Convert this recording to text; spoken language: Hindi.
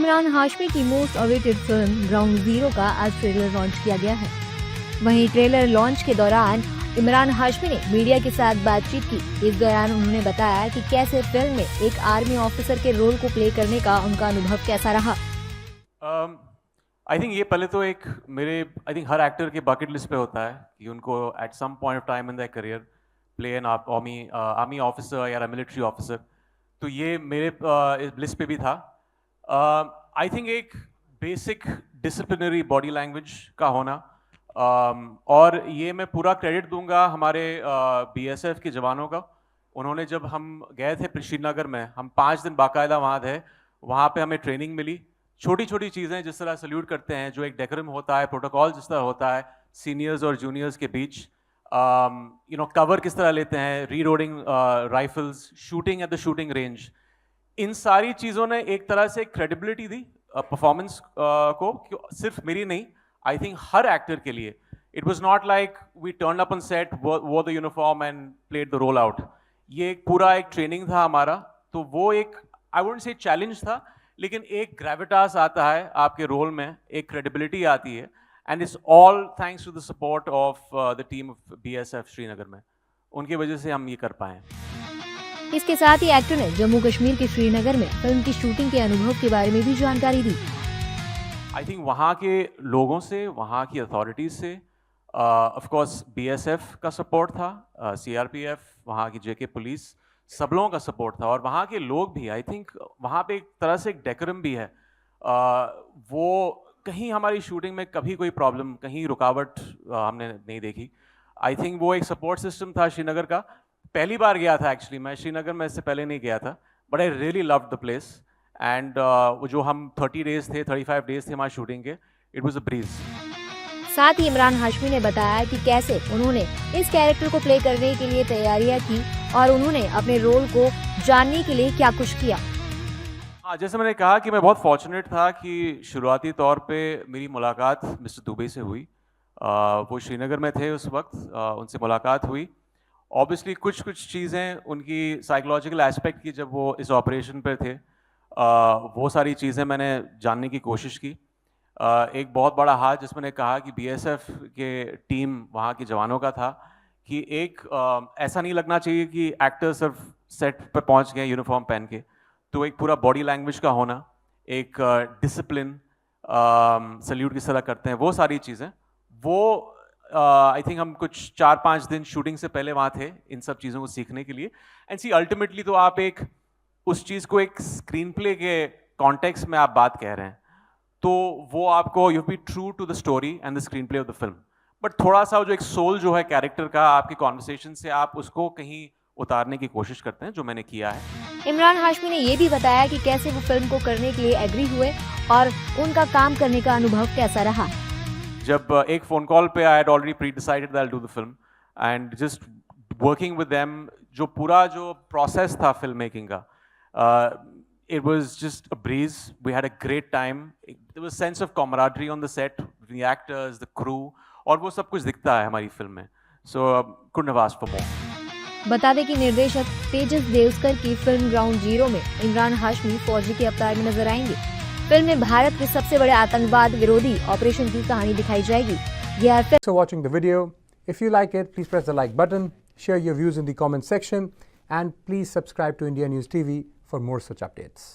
इमरान हाशमी की most awaited film ground zero का आज ट्रेलर लॉन्च किया गया है। वहीं ट्रेलर लॉन्च के दौरान इमरान हाशमी ने मीडिया के साथ बातचीत की। इस दौरान उन्होंने बताया कि कैसे फिल्म में एक आर्मी ऑफिसर के रोल को प्ले करने का उनका अनुभव कैसा रहा। आई थिंक ये पहले तो एक मेरे हर एक्टर के बकेट लिस्ट पे होता है कि उनको at some point of time in the career play an army officer या मिलिट्री ऑफिसर, तो ये मेरे लिस्ट पे भी था। आई थिंक एक बेसिक डिसिप्लिनरी बॉडी लैंग्वेज का होना, और ये मैं पूरा क्रेडिट दूंगा हमारे बीएसएफ के जवानों का। उन्होंने जब हम गए थे श्रीनगर में, हम 5 दिन बाकायदा वहाँ थे, वहाँ पे हमें ट्रेनिंग मिली। छोटी छोटी चीज़ें जिस तरह सल्यूट करते हैं, जो एक डेकोरम होता है, प्रोटोकॉल जिस तरह होता है सीनियर्स और जूनियर्स के बीच, कवर किस तरह लेते हैं, reloading rifles, shooting at the shooting range, इन सारी चीज़ों ने एक तरह से क्रेडिबिलिटी दी परफॉर्मेंस को। सिर्फ मेरी नहीं, आई थिंक हर एक्टर के लिए। It was not like we turn up on set, wore the uniform and played the role out. ये एक पूरा एक ट्रेनिंग था हमारा, तो वो एक आई वुडंट से चैलेंज था, लेकिन एक ग्रेविटास आता है आपके रोल में, एक क्रेडिबिलिटी आती है, and it's all thanks to the support of the team of BSF Srinagar में। उनकी वजह से हम ये कर पाए। इसके साथ ही एक्टर ने जम्मू कश्मीर के श्रीनगर में फिल्म की शूटिंग के अनुभव के बारे में भी जानकारी दी। आई थिंक वहाँ के लोगों से, वहाँ की अथॉरिटीज से, ऑफ कोर्स बीएसएफ का सपोर्ट था, सीआरपीएफ, वहाँ की जेके पुलिस, सब लोगों का सपोर्ट था। और वहाँ के लोग भी, आई थिंक वहाँ पे एक तरह से एक डेकोरम भी है। वो कहीं हमारी शूटिंग में कभी कोई प्रॉब्लम, कहीं रुकावट हमने नहीं देखी। आई थिंक वो एक सपोर्ट सिस्टम था श्रीनगर का। पहली बार गया था एक्चुअली मैं श्रीनगर में, इससे पहले नहीं गया था, but I really loved the place. And वो जो हम 30 डेज थे, 35 डेज थे हमारे शूटिंग के, इट वाज अ ब्रीज। साथ ही इमरान हाशमी ने बताया कि कैसे उन्होंने इस कैरेक्टर को प्ले करने के लिए तैयारियां की और उन्होंने अपने रोल को जानने के लिए क्या कुछ किया। हाँ, जैसे मैंने कहा कि मैं बहुत फॉर्चुनेट था कि शुरुआती तौर पे मेरी मुलाकात मिस्टर दुबे से हुई। वो श्रीनगर में थे उस वक्त, उनसे मुलाकात हुई। ऑब्वियसली कुछ चीज़ें उनकी साइकोलॉजिकल एस्पेक्ट की, जब वो इस ऑपरेशन पर थे, वो सारी चीज़ें मैंने जानने की कोशिश की। एक बहुत बड़ा हाथ जिसमें ने कहा कि बीएसएफ के टीम वहाँ के जवानों का था कि एक ऐसा नहीं लगना चाहिए कि एक्टर सिर्फ सेट पर पहुँच गए यूनिफॉर्म पहन के, तो एक पूरा बॉडी लैंग्वेज का होना, एक डिसिप्लिन, सल्यूट किस तरह करते हैं, वो सारी चीज़ें, वो आई थिंक हम कुछ 4-5 दिन शूटिंग से पहले वहाँ थे इन सब चीज़ों को सीखने के लिए। एंड सी अल्टीमेटली तो आप एक उस चीज़ को एक स्क्रीन प्ले के कॉन्टेक्स्ट में आप बात कह रहे हैं, तो वो आपको you be true to the story and the screenplay of the film. But थोड़ा सा जो एक सोल जो है कैरेक्टर का, आपकी कॉन्वर्सेशन से आप उसको कहीं उतारने की कोशिश करते हैं, जो मैंने किया है। इमरान हाशमी ने ये भी बताया कि कैसे वो फिल्म को करने के लिए एग्री हुए और उनका काम करने का अनुभव कैसा रहा। जब एक फ़ोन कॉल पे I had already pre decided that I will do the film, and just working with them, जो पूरा जो प्रोसेस था फिल्म मेकिंग का, it was just a breeze. We had a great time. There was a sense of camaraderie on the set, the actors, the crew, और वो सब कुछ दिखता है हमारी फिल्म में। So couldn't have asked for more. बता दें कि निर्देशक तेजस देवस्कर की फिल्म ग्राउंड जीरो में इमरान हाशमी फौजी के अवतार में नजर आएंगे। फिल्म में भारत के सबसे बड़े आतंकवाद विरोधी ऑपरेशन की कहानी दिखाई जाएगी। So watching the video. If you like it, please press the like button, share your views in the comment section, and please subscribe to India News TV for more such updates.